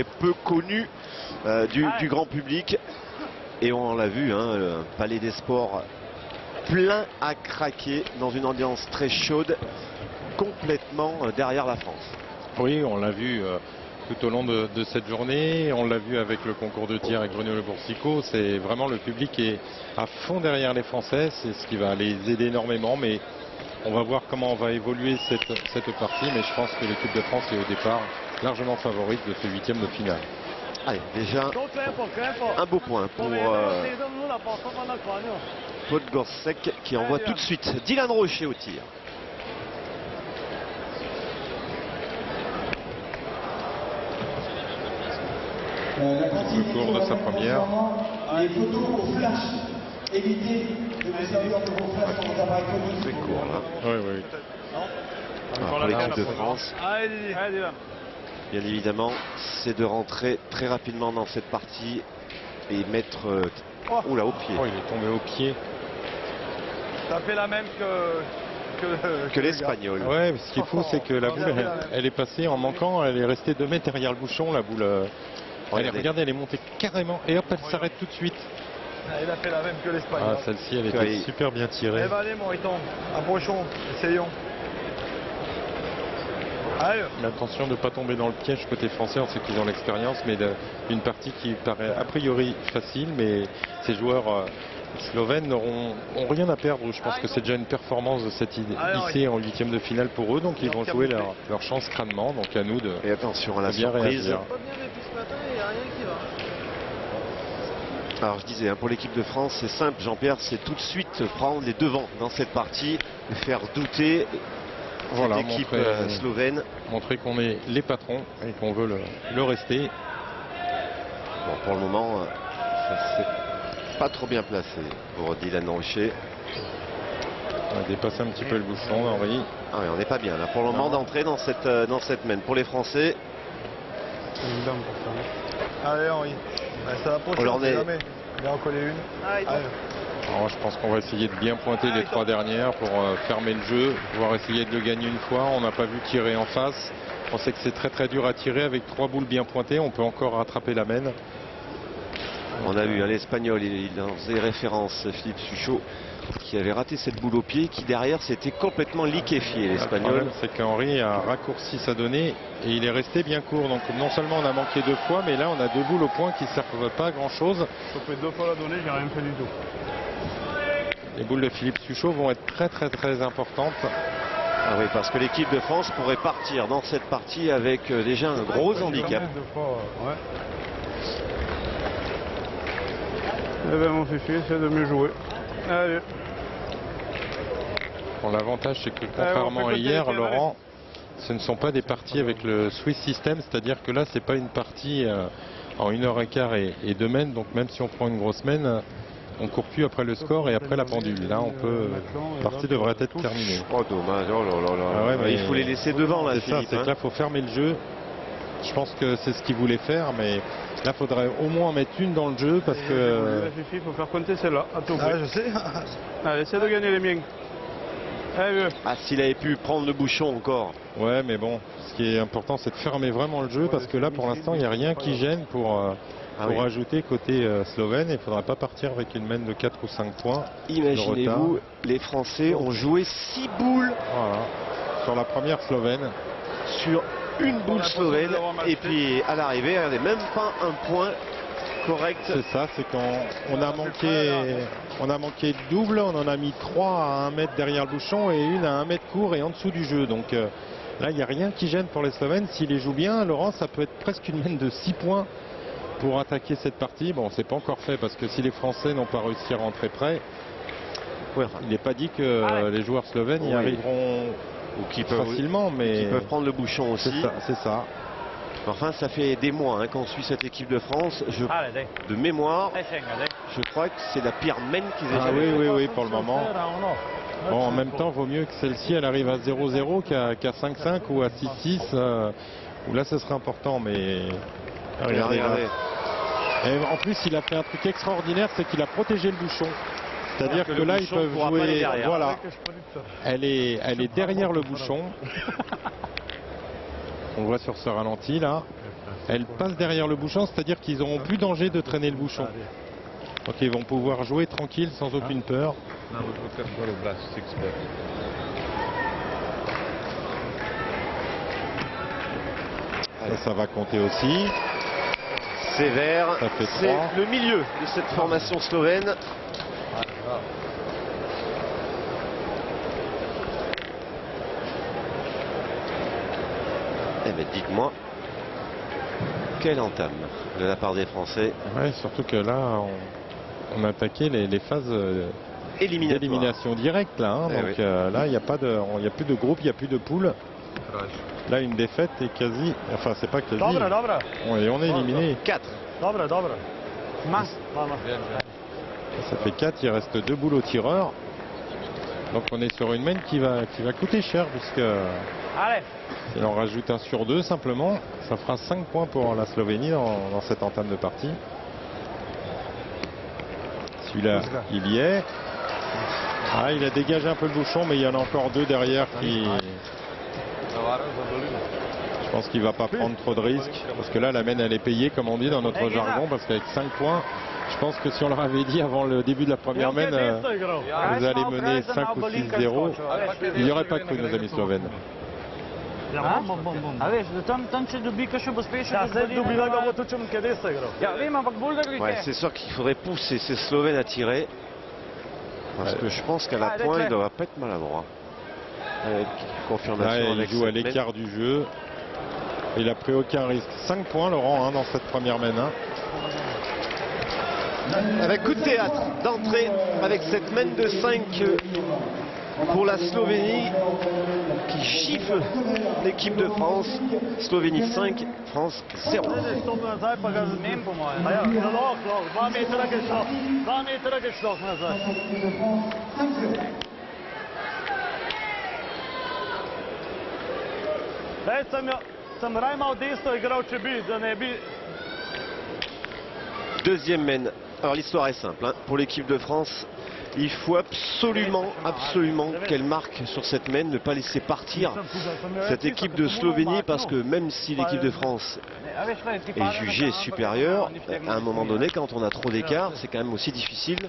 peu connu du grand public, et on l'a vu, hein, le Palais des Sports plein à craquer dans une ambiance très chaude, complètement derrière la France. Oui, on l'a vu tout au long de cette journée, on l'a vu avec le concours de tir avec Bruno Le Boursicot. C'est vraiment, le public est à fond derrière les Français, c'est ce qui va les aider énormément, mais on va voir comment on va évoluer cette partie, mais je pense que l'équipe de France est au départ largement favorite de ce huitième de finale. Allez, déjà un beau point pour Podgorczak qui envoie tout de suite Dylan Rocher au tir. Le cours de sa première. Les photos au flash. Évitez de vous servir de vos flashs dans les appareils connus. C'est court là. Oui, oui. Alors, pour l'équipe de France, bien évidemment, c'est de rentrer très rapidement dans cette partie et mettre oula, au pied. Oh, il est tombé au pied. Ça fait la même que l'Espagnol. Ouais, ce qu'il faut, c'est que la boule, elle est passée en manquant, elle est restée 2 mètres derrière le bouchon, la boule. Regardez, elle est montée carrément et hop, elle s'arrête tout de suite. Il a fait la même que l'Espagnol. Ah, celle-ci, elle était super bien tirée. Eh ben, allez, mon Riton, approchons, essayons. Allez. Attention de ne pas tomber dans le piège côté français, on sait qu'ils ont l'expérience, mais une partie qui paraît a priori facile, mais ces joueurs slovènes n'auront rien à perdre. Je pense que c'est déjà une performance de cette lycée en huitième de finale pour eux, donc ils vont jouer leur chance crânement, donc à nous de et attention à la bien surprise. réagir. Alors je disais, hein, pour l'équipe de France, c'est simple, Jean-Pierre, c'est tout de suite prendre les devants dans cette partie, faire douter voilà, cette équipe slovène. Montrer qu'on est les patrons et qu'on veut le rester. Bon, pour le moment, ça s'est pas trop bien placé pour Dylan Rocher. On a dépassé un petit peu le bouchon, Henri. Ah oui, on n'est pas bien là pour le moment d'entrer dans cette main. Pour les Français. Allez, Henri. Ça approche, on sait jamais. Il en coller une. Allez. Alors, je pense qu'on va essayer de bien pointer les 3 dernières pour fermer le jeu, pouvoir essayer de le gagner une fois. On n'a pas vu tirer en face. On sait que c'est très dur à tirer avec 3 boules bien pointées. On peut encore rattraper la mène. On a vu hein, l'Espagnol, il en faisait référence, Philippe Suchot, qui avait raté cette boule au pied, qui derrière s'était complètement liquéfié, l'Espagnol. Le problème, c'est qu'Henri a raccourci sa donnée et il est resté bien court. Donc non seulement on a manqué 2 fois, mais là on a 2 boules au point qui ne servent pas à grand chose. Je fais 2 fois la donnée, j'ai rien fait du tout. Les boules de Philippe Suchot vont être très importantes. Ah oui, parce que l'équipe de France pourrait partir dans cette partie avec déjà un gros handicap. Eh bien mon fifi, essaie de mieux jouer. Allez. Bon, l'avantage c'est que contrairement à hier, Laurent, ce ne sont pas des parties avec le Swiss System, c'est-à-dire que là c'est pas une partie en 1h15 et 2 mènes, donc même si on prend une grosse mène, on court plus après le score et après la pendule. Là, la partie devrait être terminée. Oh dommage, oh là là là. Ah ouais, il faut les laisser devant là, c'est ça, c'est que là, il faut fermer le jeu. Je pense que c'est ce qu'il voulait faire, mais là, il faudrait au moins mettre une dans le jeu parce que... Il faut faire compter celle-là. Ah, je sais. Allez, essaie de gagner les miens. Allez, ah, s'il avait pu prendre le bouchon encore. Ouais, mais bon, ce qui est important, c'est de fermer vraiment le jeu parce que là, pour l'instant, il n'y a rien qui gêne pour ajouter côté slovène. Il ne faudra pas partir avec une mène de 4 ou 5 points. Imaginez-vous, les Français ont joué 6 boules. Voilà, sur la première slovène. Sur une boule slovène. Et puis à l'arrivée, regardez, même pas un point correct. C'est ça, c'est qu'on a manqué de double. On en a mis 3 à 1 mètre derrière le bouchon et une à 1 mètre court et en dessous du jeu. Donc là, il n'y a rien qui gêne pour les Slovènes. S'ils les jouent bien, Laurent, ça peut être presque une mène de 6 points pour attaquer cette partie. Bon, c'est pas encore fait parce que si les Français n'ont pas réussi à rentrer près, il n'est pas dit que les joueurs slovènes y arriveront facilement, mais ils peuvent prendre le bouchon aussi. C'est ça. Enfin, ça fait des mois hein, qu'on suit cette équipe de France. De mémoire, je crois que c'est la pire mène qu'ils aient jamais fait. Oui, pour le moment. Bon, en même temps, vaut mieux que celle-ci, elle arrive à 0-0 qu'à 5-5 ou à 6-6. Où là, ce serait important, mais... Regardez. Et en plus, il a fait un truc extraordinaire, c'est qu'il a protégé le bouchon. C'est-à-dire que là, ils peuvent jouer... Voilà. Elle est derrière le bouchon. On voit sur ce ralenti, là. elle passe derrière le bouchon, c'est-à-dire qu'ils n'auront plus danger de traîner le bouchon. Donc ils vont pouvoir jouer tranquille sans aucune peur. Ça va compter aussi. Sévère, Ça fait c'est 3. le milieu de cette formation slovène. Eh bien, dites-moi, quelle entame de la part des Français. Ouais, surtout que là, on a attaqué les phases d'élimination directe. Là, hein. Eh Donc oui. là, il n'y a plus de groupe, il n'y a plus de poule. Là, une défaite est quasi... Enfin, c'est pas quasi. On est éliminé. 4. Ça fait 4, il reste 2 boules au tireur. Donc on est sur une main qui va coûter cher, puisque si on rajoute un sur 2 simplement, ça fera 5 points pour la Slovénie dans cette entame de partie. Celui-là, il y est. Ah, il a dégagé un peu le bouchon, mais il y en a encore 2 derrière qui... Je pense qu'il ne va pas prendre trop de risques, parce que là, la main, elle est payée, comme on dit dans notre jargon, parce qu'avec 5 points, je pense que si on leur avait dit avant le début de la première main, vous allez mener 5 ou 6-0, il n'y aurait pas cru, nos amis slovènes. Ouais, c'est sûr qu'il faudrait pousser ces Slovènes à tirer. Parce que je pense qu'à la pointe, il ne doit pas être maladroit. Confirmation Là, il avec joue à cette l'écart du jeu. Il n'a pris aucun risque. 5 points, Laurent, hein, dans cette première main. Hein. Avec coup de théâtre d'entrée avec cette main de 5 pour la Slovénie qui gifle l'équipe de France. Slovénie 5, France 0. Deuxième main. Alors l'histoire est simple, hein. Pour l'équipe de France, il faut absolument qu'elle marque sur cette main, ne pas laisser partir cette équipe de Slovénie, parce que même si l'équipe de France est jugée supérieure, à un moment donné, quand on a trop d'écart, c'est quand même aussi difficile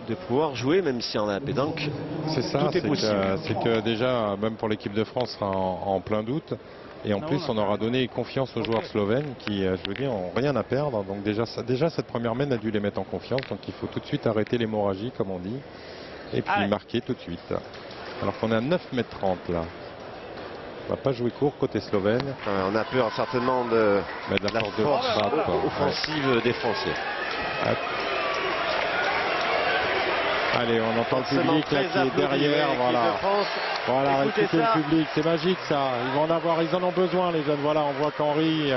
de pouvoir jouer, même si on a la pédanque. C'est ça, tout est possible. c'est que déjà, même pour l'équipe de France, sera en plein doute. Et en plus, on aura donné confiance aux joueurs slovènes qui, je veux dire, n'ont rien à perdre. Donc déjà, cette première main a dû les mettre en confiance. Donc il faut tout de suite arrêter l'hémorragie, comme on dit. Et puis marquer tout de suite. Alors qu'on est à 9,30 m là. On va pas jouer court côté slovène. On a peur certainement de la force offensive des Français. Allez, on entend le public là qui est derrière, voilà, écoutez le public, c'est magique ça. Ils en ont besoin les jeunes. Voilà, on voit qu'Henri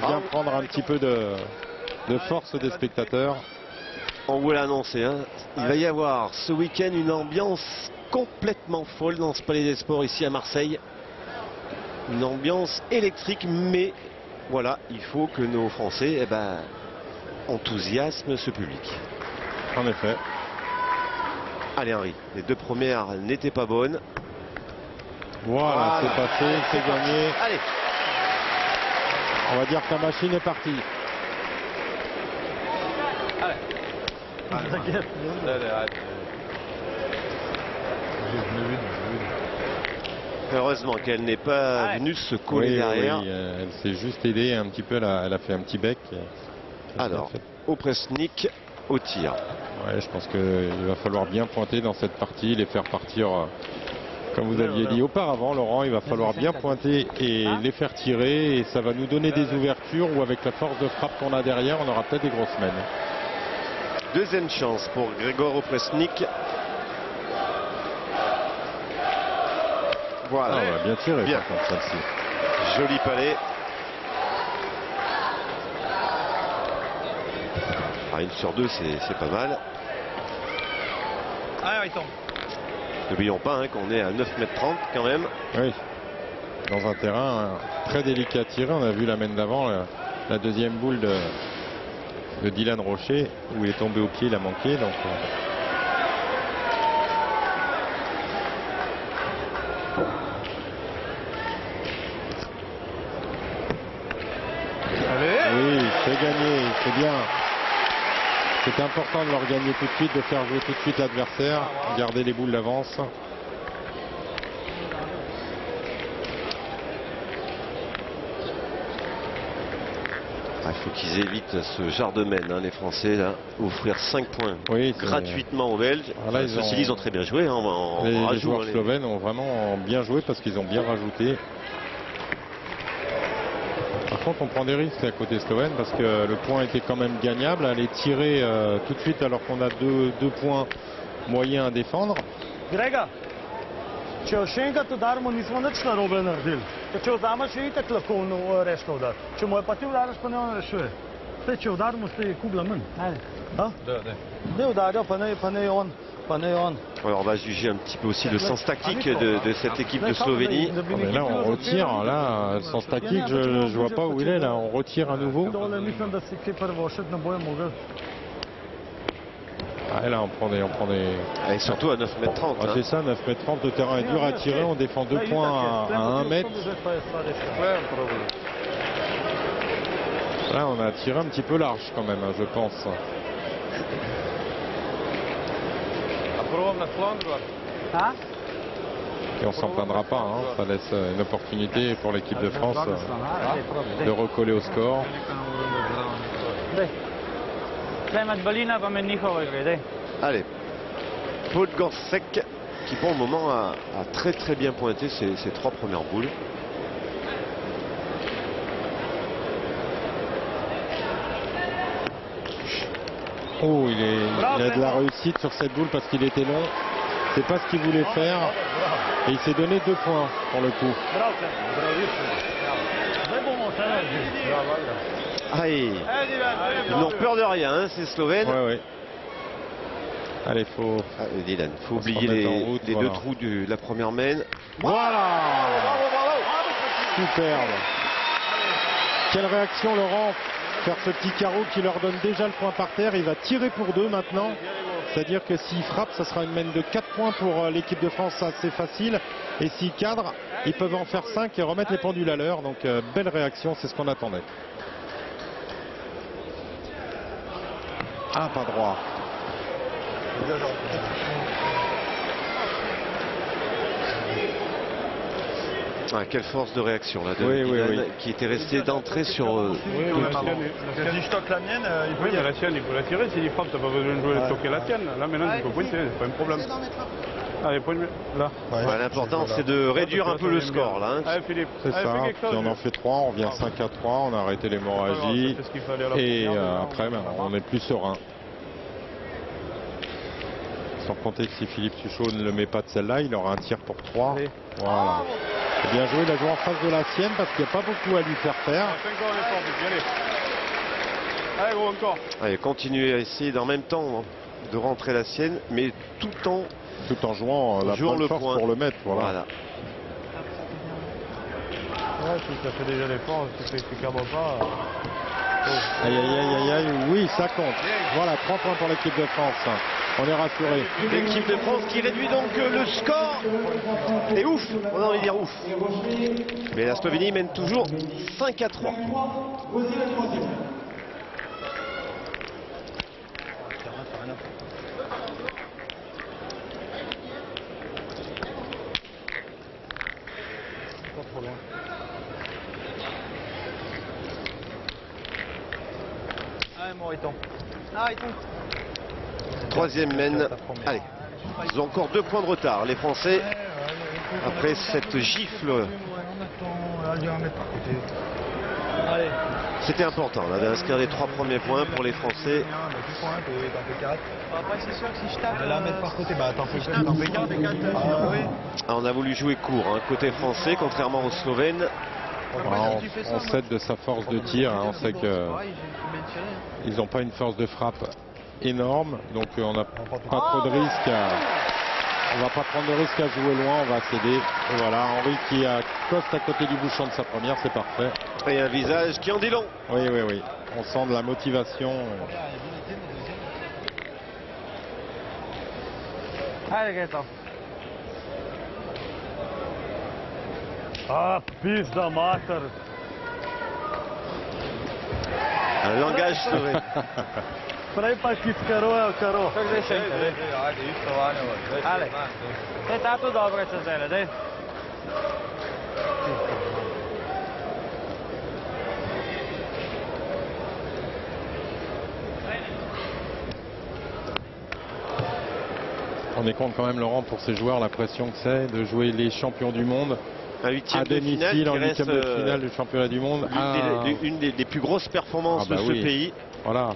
vient prendre un petit peu de force des spectateurs. On vous l'a annoncé, hein. Il va y avoir ce week-end une ambiance complètement folle dans ce Palais des Sports ici à Marseille. Une ambiance électrique, mais voilà, il faut que nos Français enthousiasment ce public. En effet. Allez Henri, les 2 premières n'étaient pas bonnes. Voilà, c'est passé, c'est gagné. Allez. On va dire que la machine est partie. Heureusement qu'elle n'est pas venue se coller derrière. Oui, elle s'est juste aidée un petit peu, elle a fait un petit bec. Alors, Opresnik au tir. Ouais, je pense qu'il va falloir bien pointer dans cette partie, les faire partir, comme vous aviez dit auparavant, Laurent, il va falloir bien pointer et les faire tirer, et ça va nous donner des ouvertures où avec la force de frappe qu'on a derrière, on aura peut-être des grosses mains. Deuxième chance pour Grégor Opresnik. Voilà. Bien tiré, bien. Par contre, celle-ci. Joli palais. Une sur 2, c'est pas mal. il tombe. N'oublions pas qu'on est à 9,30 m quand même. Oui. Dans un terrain très délicat à tirer. On a vu la main d'avant, la deuxième boule de Dylan Rocher, où il est tombé au pied, il a manqué. Donc, C'est gagné, c'est bien. C'est important de leur gagner tout de suite, de faire jouer tout de suite l'adversaire, garder les boules d'avance. Il faut qu'ils évitent ce genre de mène, hein, les Français, là, offrir 5 points gratuitement aux Belges. Voilà, ceci dit, ils ont très bien joué. Hein, les joueurs slovènes ont vraiment bien joué parce qu'ils ont bien rajouté. Par contre, on prend des risques à côté slovène parce que le point était quand même gagnable. Aller tirer tout de suite alors qu'on a deux points moyens à défendre. Grega, če še enkrat udarimo, nismo nič narobe naredili. Če vzameš, je itak lahko reška udar. Če mu je pa ti udariš, pa ne on rešuje. Zdaj, če udarimo, se kubla manj. Ne udarijo, pa ne on. Alors on va juger un petit peu aussi le sens tactique de cette équipe de Slovénie. Mais là on retire, là, le sens tactique, je ne vois pas où il est, là on retire à nouveau. Ah, là on prend des... Et surtout à 9,30 m. Ah, c'est ça, 9,30 m, le terrain est dur à tirer, on défend 2 points à 1 mètre. Là on a tiré un petit peu large quand même, hein, je pense. Et on s'en plaindra pas, hein. Ça laisse une opportunité pour l'équipe de France de recoller au score. Allez, Paul Gorsek qui pour le moment a très très bien pointé ses 3 premières boules. Oh, il a de la réussite sur cette boule parce qu'il était long. C'est pas ce qu'il voulait faire. Et il s'est donné 2 points pour le coup. Aïe. Ils n'ont peur de rien, hein, ces Slovènes. Ouais. Allez, faut oublier les 2 trous de la première mène. Voilà. Superbe. Quelle réaction, Laurent. Faire ce petit carreau qui leur donne déjà le point par terre. Il va tirer pour 2 maintenant. C'est-à-dire que s'il frappe, ça sera une mène de 4 points pour l'équipe de France, assez facile. Et s'il cadre, ils peuvent en faire 5 et remettre les pendules à l'heure. Donc belle réaction, c'est ce qu'on attendait. Ah, pas droit. Ah, quelle force de réaction là, de qui était resté d'entrée sur... Si je toque la mienne, il peut la sienne, il faut la tirer. S'il frappe, t'as pas besoin de jouer de toquer la tienne. Là maintenant, il faut pointer, c'est pas un problème. Allez, point là. L'important c'est de réduire un peu le score là. Hein. Allez, Philippe. C'est ça, puis on en fait 3, on revient 5 à 3, on a arrêté l'hémorragie. Et après, on est plus serein. Sans compter que si Philippe Suchot ne le met pas de celle-là, il aura un tir pour 3. Voilà. C'est bien joué, il a joué en face de la sienne parce qu'il n'y a pas beaucoup à lui faire faire. Allez, gros, encore. Allez, continuez à essayer en même temps de rentrer la sienne, mais tout en jouant la bonne force point pour le mettre. Voilà. Ouais, tu as fait déjà l'effort, tu cadres pas. Aïe, oui, ça compte. Voilà, 3 points pour l'équipe de France. On est rassuré. L'équipe de France qui réduit donc le score. Et ouf, on a envie de dire ouf. Mais la Slovénie mène toujours 5 à 3. Troisième mène. Allez, ils ont encore 2 points de retard, les Français, après cette gifle. C'était important là d'inscrire les 3 premiers points pour les Français. On a voulu jouer court, hein, côté français, contrairement aux Slovènes. On cède de sa force de tir, hein, on sait qu'ils n'ont pas une force de frappe énorme, donc on n'a pas trop de risques. On va pas prendre de risque à jouer loin, on va céder. Et voilà, Henri qui accoste à côté du bouchon de sa première, c'est parfait. Et un visage qui en dit long. Oui, on sent de la motivation. Allez, Gaëtan. Ah, pisse de mater. Langage slovène. Prej pa ki skarojo karo. Ale, to je tato dobro čez zdaj, daj. On est compte quand même, Laurent, pour ces joueurs, la pression que c'est de jouer les champions du monde Un huitième à de finale domicile en qui reste huitième de finale du championnat du monde. une des plus grosses performances Ah bah de ce oui. pays. Voilà.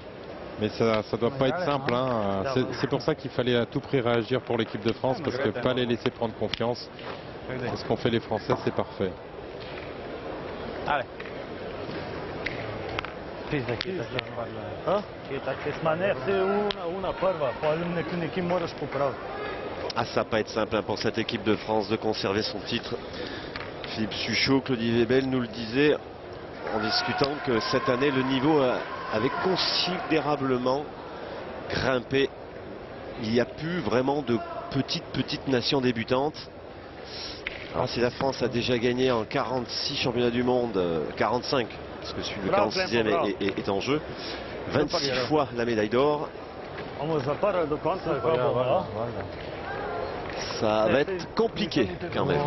Mais ça doit pas être simple. Hein. C'est pour ça qu'il fallait à tout prix réagir pour l'équipe de France, parce que pas les laisser prendre confiance. C'est ce qu'ont fait les Français, c'est parfait. Ale. Manef, c'est una prva, pa neki moraš popraviti. Ah, ça va pas être simple hein, pour cette équipe de France de conserver son titre. Philippe Suchot, Claudie Webel nous le disait en discutant que cette année le niveau avait considérablement grimpé. Il n'y a plus vraiment de petites nations débutantes. Alors, si la France a déjà gagné en 46 championnats du monde, 45, parce que celui de 46e est en jeu, 26 fois la médaille d'or. Ça va être compliqué quand même.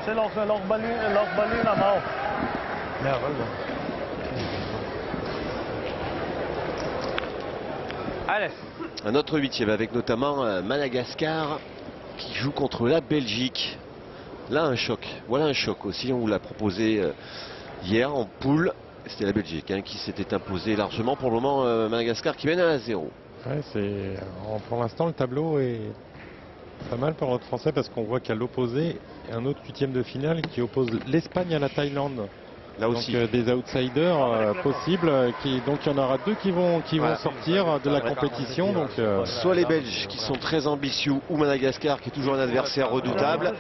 C'est leur baler la mort. Allez. Un autre huitième avec notamment Madagascar qui joue contre la Belgique. Là un choc. Voilà un choc aussi. On vous l'a proposé hier en poule. C'était la Belgique hein, qui s'était imposée largement. Pour le moment Madagascar qui mène à 0. Ouais, pour l'instant le tableau est pas mal pour notre Français, parce qu'on voit qu'à l'opposé un autre huitième de finale qui oppose l'Espagne à la Thaïlande. Là aussi. Donc des outsiders possibles. Donc il y en aura deux qui vont sortir de la compétition. Donc, soit les Belges qui sont très ambitieux, ou Madagascar qui est toujours un adversaire redoutable,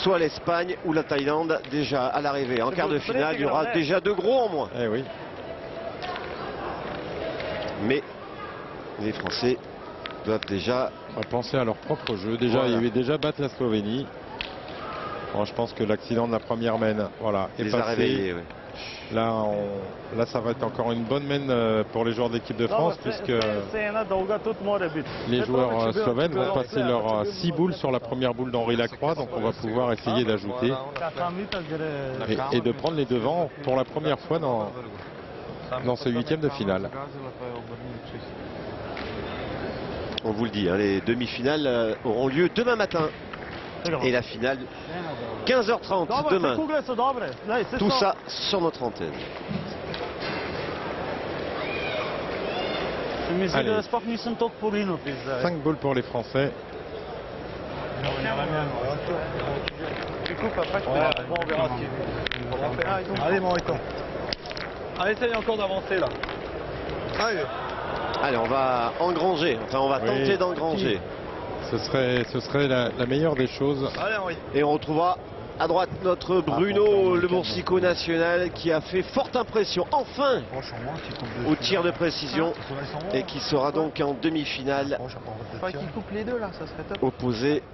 soit l'Espagne ou la Thaïlande déjà à l'arrivée. En quart de finale, il y aura déjà deux gros en moins. Eh oui. Mais les Français doivent déjà penser à leur propre jeu. Déjà, voilà. Il y avait déjà battre la Slovénie. Bon, je pense que l'accident de la première mène, voilà, est passé. Réveillés, ouais. Là, ça va être encore une bonne mène pour les joueurs de l'équipe de France, puisque les joueurs slovènes vont passer leurs 6 boules sur la première boule d'Henri Lacroix. Donc on va pouvoir essayer d'ajouter et de prendre les devants pour la première fois dans ce huitième de finale. On vous le dit, hein, les demi-finales auront lieu demain matin. Et la finale, 15h30 demain. Tout ça sur notre antenne. Allez. 5 boules pour les Français. Allez, mon Riton. Allez, essaye encore d'avancer là. Allez, on va engranger, enfin on va tenter d'engranger. Ce serait la meilleure des choses. Et on retrouvera à droite notre Bruno, le Boursicot national, qui a fait forte impression, enfin, au tir de précision, et qui sera donc en demi-finale opposé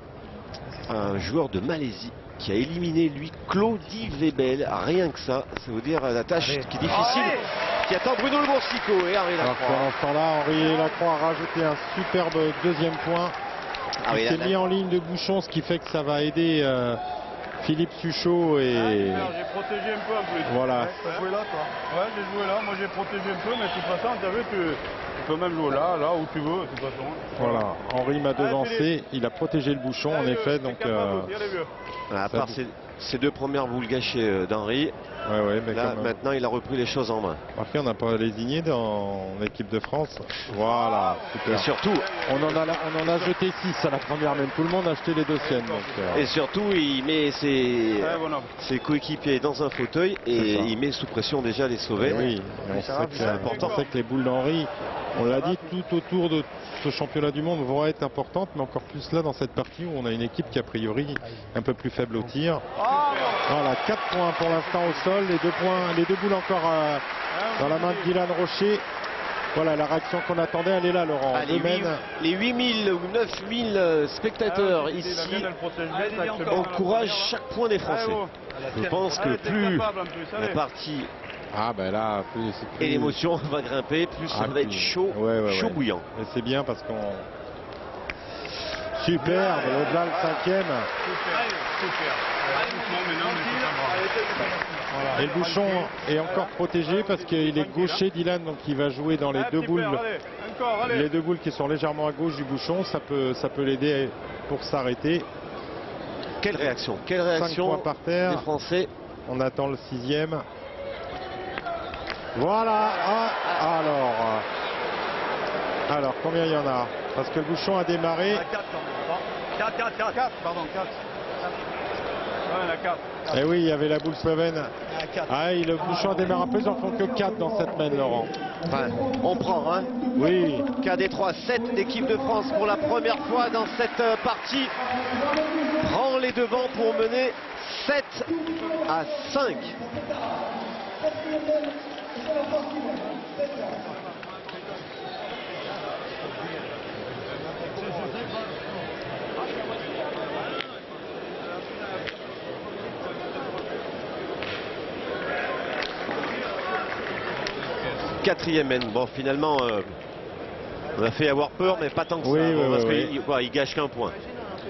à un joueur de Malaisie qui a éliminé, lui, Claudie Webel. Rien que ça, c'est vous dire la tâche qui est difficile, qui attend Bruno le Boursicot et Henri Alors Lacroix. pendant ce temps-là, Henri Lacroix a rajouté un superbe deuxième point. Il s'est mis en ligne de bouchon, ce qui fait que ça va aider Philippe Suchot et J'ai protégé un peu en plus. voilà. T'as joué là, toi? Ouais, j'ai joué là. Moi, j'ai protégé un peu, mais de toute façon, tu as vu, tu peux même jouer là, où tu veux, de toute façon. Voilà, Henri m'a devancé, il a protégé le bouchon en effet, donc À part ces deux premières boules gâchées d'Henri, mais là maintenant il a repris les choses en main. Marqué, on n'a pas lésigné dans l'équipe de France. Voilà, super. Et surtout, on en a jeté 6 à la première, même tout le monde a acheté les deux siennes. Et surtout, il met ses coéquipiers dans un fauteuil et il met sous pression déjà les Slovènes. Oui, on sait que les boules d'Henri, on l'a dit, tout autour de ce championnat du monde vont être importantes, mais encore plus là dans cette partie où on a une équipe qui a priori un peu plus faible au tir. Voilà, 4 points pour l'instant au sol, les deux boules encore dans la main de Dylan Rocher. Voilà, la réaction qu'on attendait, elle est là, Laurent. Ah, les 8000 ou 9000 spectateurs ici encouragent chaque point des Français. Je pense que plus la partie et l'émotion va grimper, plus ça va être chaud, chaud bouillant. Et c'est bien parce qu'on... Superbe, au-delà le 5e. Et le bouchon est encore protégé parce qu'il est gaucher, Dylan, donc il va jouer dans les deux boules. Les deux boules qui sont légèrement à gauche du bouchon, ça peut l'aider pour s'arrêter. Quelle réaction 5 points par terre. des Français. On attend le 6e. Voilà. Alors, combien il y en a? Parce que le bouchon a démarré. 4, pardon, 4. Ouais, il y en a 4. Eh oui, il y avait la boule slovène. Ah, le bouchon a démarré un peu, ils en font que 4 dans cette mène, Laurent. Enfin, on prend, hein. Oui. KD3, 7 d'équipe de France pour la première fois dans cette partie. Prend les devants pour mener 7-5. Quatrième mène. Bon, finalement, on a fait avoir peur, mais pas tant que ça. Parce qu'il gâche qu'un point,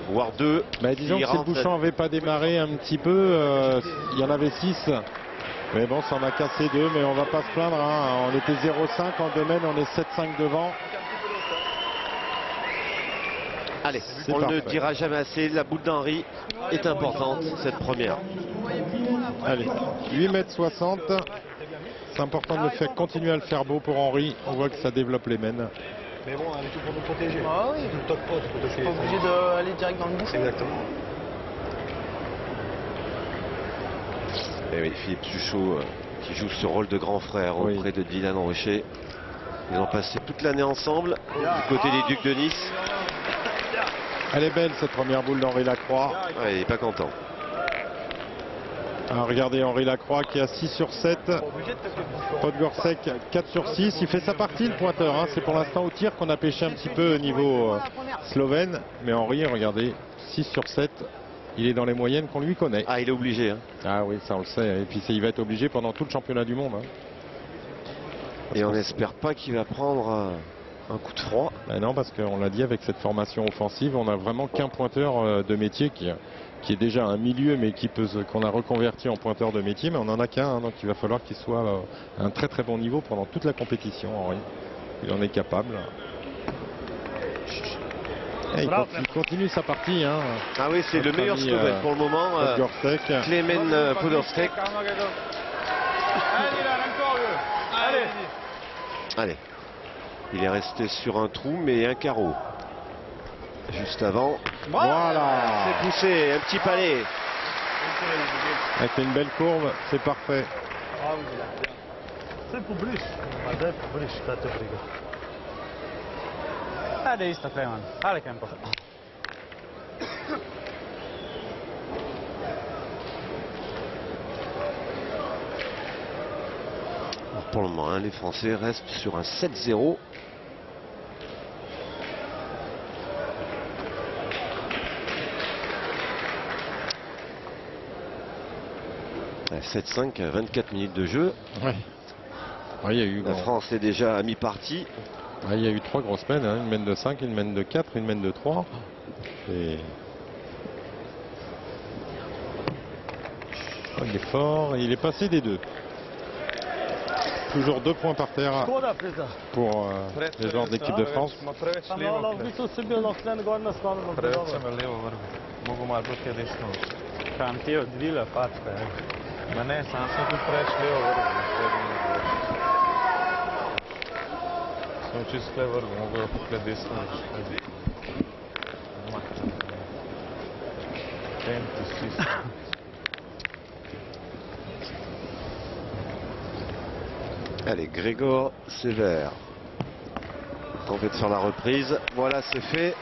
voire 2. Disons que si le bouchon n'avait pas démarré un petit peu, il y en avait 6. Mais bon, ça en a cassé 2, mais on va pas se plaindre. Hein. On était 0-5 en 2 mènes, on est 7-5 devant. Allez, on ne le dira jamais assez, la boule d'Henri est importante, cette première. Allez, 8,60 m. C'est important de le faire, continuer à le faire beau pour Henri. On voit que ça développe les mènes. Mais bon, elle est tout pour nous protéger. Ah oui. Tu ne toques pas, tu peux Je suis pas obligé d'aller direct dans le bouchon. Exactement. Et oui, Philippe Suchot qui joue ce rôle de grand frère auprès de Dylan Rocher. Ils ont passé toute l'année ensemble du côté des Ducs de Nice. Elle est belle cette première boule d'Henri Lacroix. Ouais, il n'est pas content. Alors, regardez Henri Lacroix qui a 6 sur 7. Podgorček 4 sur 6. Il fait sa partie le pointeur. Hein. C'est pour l'instant au tir qu'on a pêché un petit peu au niveau slovène. Mais Henri, regardez, 6 sur 7. Il est dans les moyennes qu'on lui connaît. Ah, il est obligé. Hein. Ah oui, ça on le sait. Et puis il va être obligé pendant tout le championnat du monde. Hein. Et on n'espère pas qu'il va prendre un coup de froid. Non, parce qu'on l'a dit, avec cette formation offensive, on n'a vraiment qu'un pointeur de métier qui est déjà un milieu, mais qu'on a reconverti en pointeur de métier. Mais on n'en a qu'un, hein, donc il va falloir qu'il soit à un très très bon niveau pendant toute la compétition, Henri. Il en est capable. Et il continue sa partie. Hein. Ah oui, c'est le meilleur Slovène pour le moment. Klemen Podgorček. Allez. Il est resté sur un trou, mais un carreau. Juste avant. Voilà. C'est poussé, un petit palais. Elle fait une belle courbe, c'est parfait. C'est pour plus. Hajde isto, Kleman. Hajde, Kempo. Pour le moment, hein, les Français restent sur un 7-0. Ouais, 7-5, 24 minutes de jeu. Ouais. Ouais, y a eu, la France est déjà à mi-partie. Ouais, il y a eu 3 grosses mènes, hein. Une mène de 5, une mène de 4, une mène de 3. Et... oh, il est fort, il est passé des 2. Toujours 2 points par terre pour les joueurs d'équipe de France. Kam ti odvila pačka. Ma ne, sam sem tu preč levo vrgel. Sem čisto le vrgel, mogo jo poklet desno. Allez, Grégor Sévère. Tenter de faire la reprise. Voilà, c'est fait.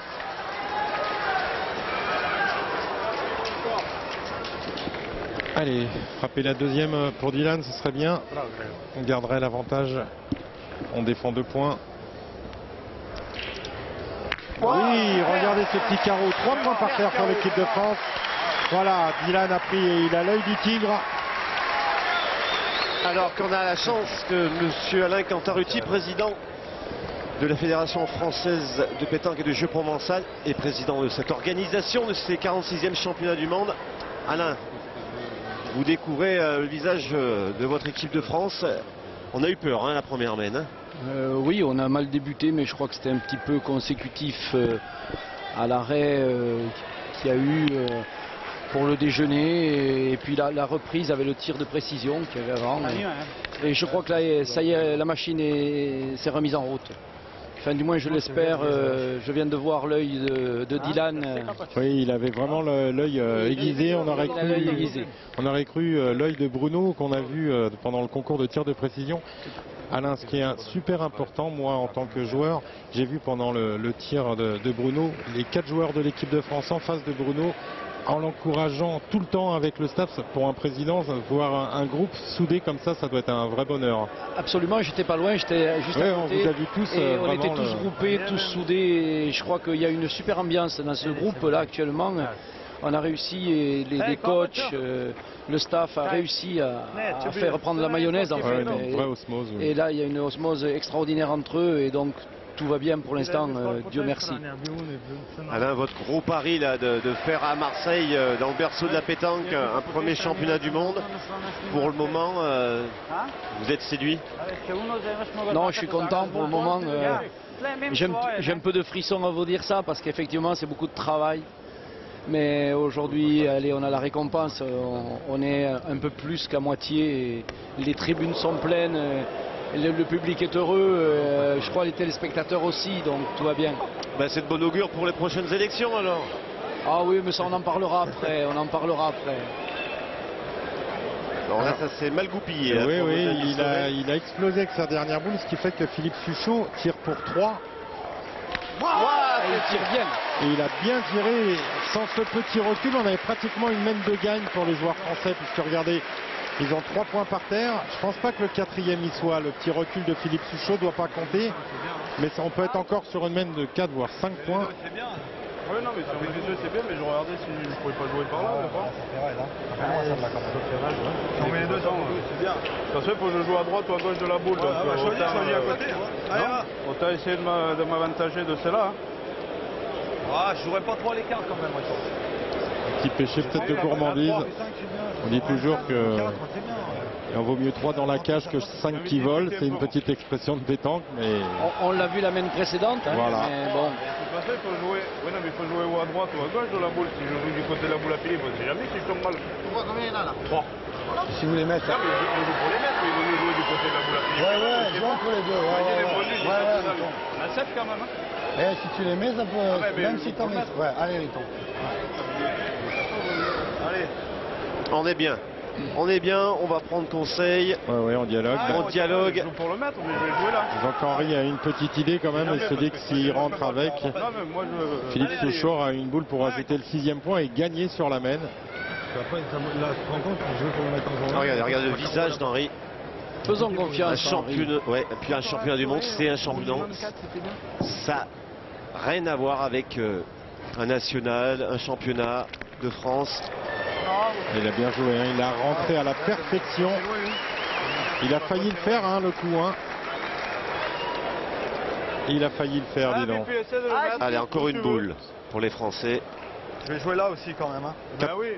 Allez, frapper la deuxième pour Dylan, ce serait bien. On garderait l'avantage On défend 2 points. Oui, regardez ce petit carreau. 3 points par terre pour l'équipe de France. Voilà, Dylan a pris et il a l'œil du tigre. Alors qu'on a la chance que M. Alain Cantarutti, président de la Fédération française de pétanque et de jeux provençal et président de cette organisation de ces 46e championnats du monde. Alain, vous découvrez le visage de votre équipe de France. On a eu peur la première main. Oui, on a mal débuté, mais je crois que c'était un petit peu consécutif à l'arrêt qu'il y a eu pour le déjeuner. Et puis la reprise avec le tir de précision qu'il y avait avant. Et je crois que là, ça y est, la machine s'est remise en route. Enfin, du moins, je l'espère. Je viens de voir l'œil de Dylan. Oui, il avait vraiment l'œil aiguisé. On aurait cru l'œil de Bruno qu'on a vu pendant le concours de tir de précision. Alain, ce qui est super important, moi en tant que joueur, j'ai vu pendant le tir de Bruno, les 4 joueurs de l'équipe de France en face de Bruno, en l'encourageant tout le temps avec le staff. Pour un président, voir un groupe soudé comme ça doit être un vrai bonheur. Absolument, j'étais pas loin, j'étais juste à côté. On vous a vu tous, et on était tous groupés, tous soudés. Et je crois qu'il y a une super ambiance dans ce groupe-là actuellement. On a réussi, et les coachs, le staff a réussi à faire reprendre la mayonnaise en fait. Une vraie osmose. Oui. Et là, il y a une osmose extraordinaire entre eux, et donc tout va bien pour l'instant, Dieu merci. Alain, votre gros pari là, de faire à Marseille, dans le berceau de la pétanque, un premier championnat du monde, pour le moment, vous êtes séduit? Non, je suis content pour le moment. J'ai un peu de frisson à vous dire ça, parce qu'effectivement, c'est beaucoup de travail. Mais aujourd'hui, allez, on a la récompense, on est un peu plus qu'à moitié, et les tribunes sont pleines, le public est heureux, je crois les téléspectateurs aussi, donc tout va bien. Ben, c'est de bon augure pour les prochaines élections alors. Ah oui, mais ça on en parlera après, Alors là, ça s'est mal goupillé. Là, oui, il a explosé avec sa dernière boule, ce qui fait que Philippe Suchot tire pour 3. Il tire bien. Et il a bien tiré. Sans ce petit recul, on avait pratiquement une main de gagne pour les joueurs français, puisque regardez, ils ont 3 points par terre. Je pense pas que le 4e y soit. Le petit recul de Philippe Suchot doit pas compter. Mais on peut être encore sur une main de 4 voire 5 points. Oui, non, mais sur mes yeux, c'est bien, mais je regardais si je ne pouvais pas jouer par là. On met les deux sur c'est bien. Parce qu'il faut que je joue à droite ou à gauche de la boule. Choisis à côté. Autant essayer de m'avantager de celle-là. Je jouerais pas trop à l'écart quand même. Un petit péché peut-être de gourmandise. On dit toujours que il en vaut mieux 3 dans la cage que 5 qui volent. C'est une petite expression de pétanque, mais on l'a vu la main précédente. Voilà. Mais bon. Il faut jouer. Oui, non, mais il faut jouer ou à droite ou à gauche de la boule. Si je joue du côté de la boule à Philippe, on ne sait jamais si je tombe mal. Tu vois combien il y en a là? 3. Si vous les mettez. Non, mais je joue pour les mettre, mais il vaut mieux jouer du côté de la boule à Philippe. Je joue entre les deux. On a 7 quand même. Si tu les mets, ça peut. Même si t'en mets. Allez, Riton. Allez. On est bien. On est bien, on va prendre conseil. Ouais, on dialogue. On dialogue. Je joue pour le mettre, mais je vais jouer là. Jean-Henri a une petite idée quand même, il se dit que s'il rentre avec, Philippe Suchot a une boule pour ajouter le 6e point et gagner sur la main. Regardez le visage d'Henri. Faisons confiance. Puis un championnat du monde, c'est un championnat. Ça n'a rien à voir avec un national, un championnat de France. Il a bien joué, il a rentré à la perfection. Il a failli le faire, le coup. Il a failli le faire, dis donc. Allez, encore une boule pour les Français. Je vais jouer là aussi quand même.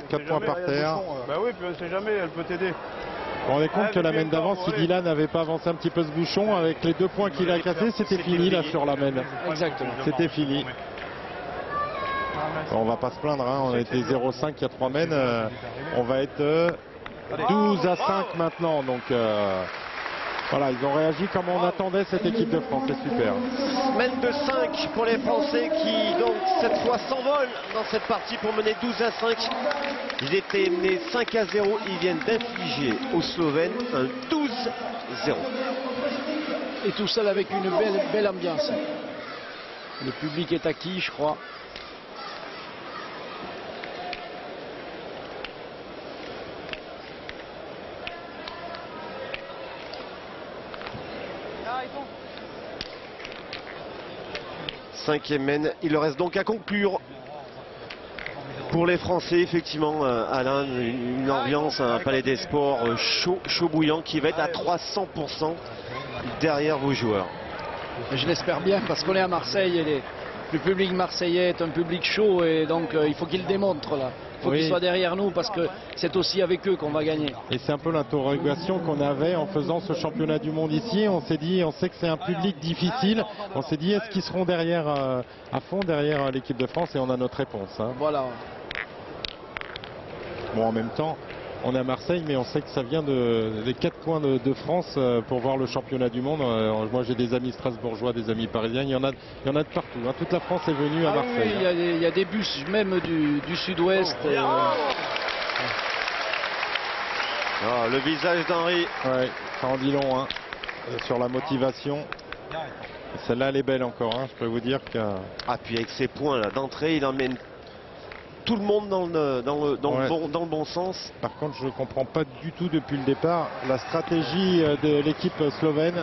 4 points par terre. Bah oui, puis on ne sait jamais, elle peut t'aider. Vous vous rendez compte que la main d'avant, si Dylan n'avait pas avancé un petit peu ce bouchon, avec les 2 points qu'il a cassés, c'était fini là sur la main. Exactement. C'était fini. On va pas se plaindre, on a été 0-5 il y a 3 mènes. On va être 12 à 5 maintenant. Donc voilà, ils ont réagi comme on attendait cette équipe de France, c'est super. Mène de 5 pour les Français qui donc cette fois s'envolent dans cette partie pour mener 12 à 5. Ils étaient menés 5 à 0, ils viennent d'infliger aux Slovènes un 12-0. Et tout ça avec une belle ambiance. Le public est acquis, je crois. 5e mène. Il reste donc à conclure. Pour les Français, effectivement, Alain, une ambiance, un palais des sports chaud, chaud bouillant qui va être à 300% derrière vos joueurs. Je l'espère bien parce qu'on est à Marseille et le public marseillais est un public chaud et donc il faut qu'il démontre là. Il faut qu'il soit derrière nous parce que c'est aussi avec eux qu'on va gagner. Et c'est un peu l'interrogation qu'on avait en faisant ce championnat du monde ici. On s'est dit, on sait que c'est un public difficile. On s'est dit, est-ce qu'ils seront derrière, à fond derrière l'équipe de France? Et on a notre réponse. Hein. Voilà. Bon, en même temps, on est à Marseille, mais on sait que ça vient des 4 coins de France pour voir le championnat du monde. Moi, j'ai des amis strasbourgeois, des amis parisiens. Il y en a de partout. Hein. Toute la France est venue à Marseille. Oui, il y a des bus même du sud-ouest. Le visage d'Henri. Ouais, ça en dit long hein, sur la motivation. Celle-là, elle est belle encore. Hein. Je peux vous dire que. Ah, puis avec ses points là d'entrée, il emmène tout le monde dans le bon sens. Par contre, je ne comprends pas du tout depuis le départ la stratégie de l'équipe slovène.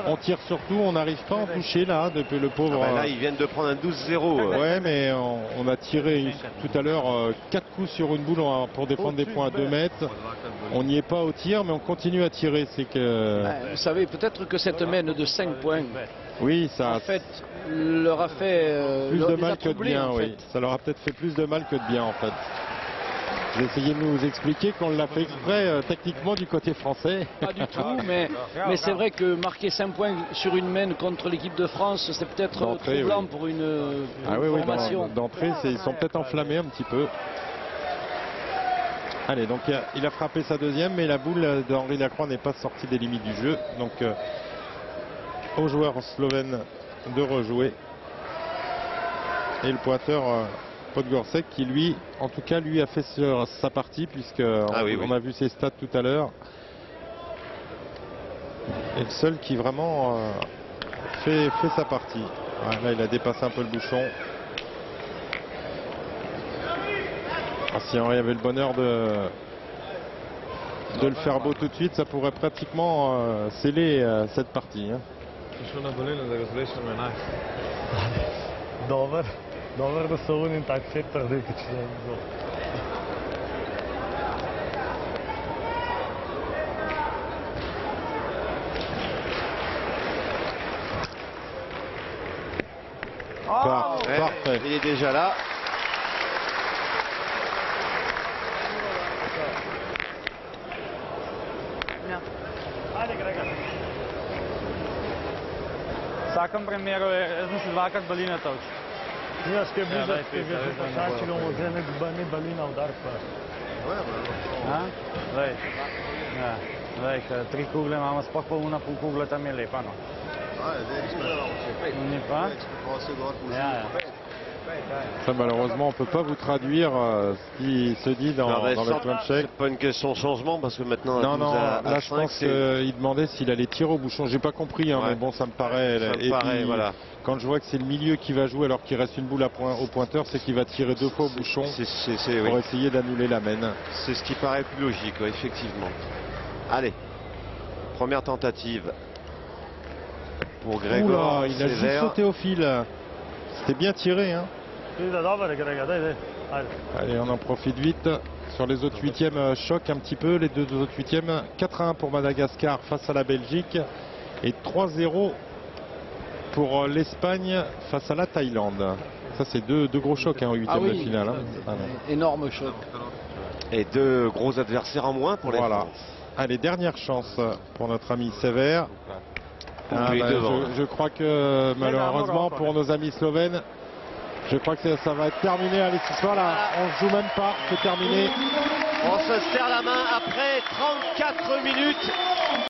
On tire surtout, on n'arrive pas à en toucher là, depuis le pauvre. Ah bah là, ils viennent de prendre un 12-0. Ouais, mais on a tiré tout à l'heure 4 coups sur une boule pour défendre des points à 2 mètres. On n'y est pas au tir, mais on continue à tirer. C'est que. Vous savez, peut-être que cette mène de 5 points. Oui, ça. En fait, leur a fait plus de mal que de bien, en fait. oui. Ça leur a peut-être fait plus de mal que de bien, en fait. J'ai essayé de nous expliquer qu'on l'a fait exprès techniquement du côté français. Pas du tout, mais c'est vrai que marquer 5 points sur une mène contre l'équipe de France, c'est peut-être troublant pour une formation. D'entrée, ils sont peut-être enflammés un petit peu. Allez, donc il a frappé sa deuxième, mais la boule d'Henri Lacroix n'est pas sortie des limites du jeu. Donc, aux joueurs slovènes de rejouer. Et le pointeur Podgorček qui lui, en tout cas, lui a fait sa partie puisque on a vu ses stats tout à l'heure. Et le seul qui vraiment fait sa partie. Là, il a dépassé un peu le bouchon. Si Henri avait le bonheur de le faire beau tout de suite, ça pourrait pratiquement sceller cette partie. Hein. Dobar da so oni tak se trdi, ki če Parfait. Il est déjà là. Vsakem primeru jaz sem se dvakrat balina toč. Ja, skaj blizu, če ga može ne balina udar pa. Lej, 3 kugle imamo, sploh pa una pol kugle tam je lepa, no. Ni pa? Ça, malheureusement, on ne peut pas vous traduire ce qui se dit dans le plan de chèque. C'est pas une question de changement parce que maintenant. Non, là, je pense qu'il demandait s'il allait tirer au bouchon. J'ai pas compris, hein, mais bon, ça me paraît. Voilà. Quand je vois que c'est le milieu qui va jouer alors qu'il reste une boule au pointeur, c'est qu'il va tirer 2 fois au bouchon pour essayer d'annuler la mène. C'est ce qui paraît plus logique, effectivement. Allez, première tentative pour Gregor. Oula, il a juste sauté au fil. C'était bien tiré, hein. Allez, on en profite vite. Sur les autres 8e, choc un petit peu. Les deux autres 8e, 4-1 pour Madagascar face à la Belgique. Et 3-0 pour l'Espagne face à la Thaïlande. Ça, c'est deux gros chocs en 8e de finale. Hein. Énorme choc. Et 2 gros adversaires en moins pour les France. Allez, dernière chance pour notre ami Sévère. Je crois que malheureusement pour nos amis slovènes, je crois que ça va être terminé. Allez, ce soir là, on ne joue même pas, c'est terminé. On se serre la main après 34 minutes.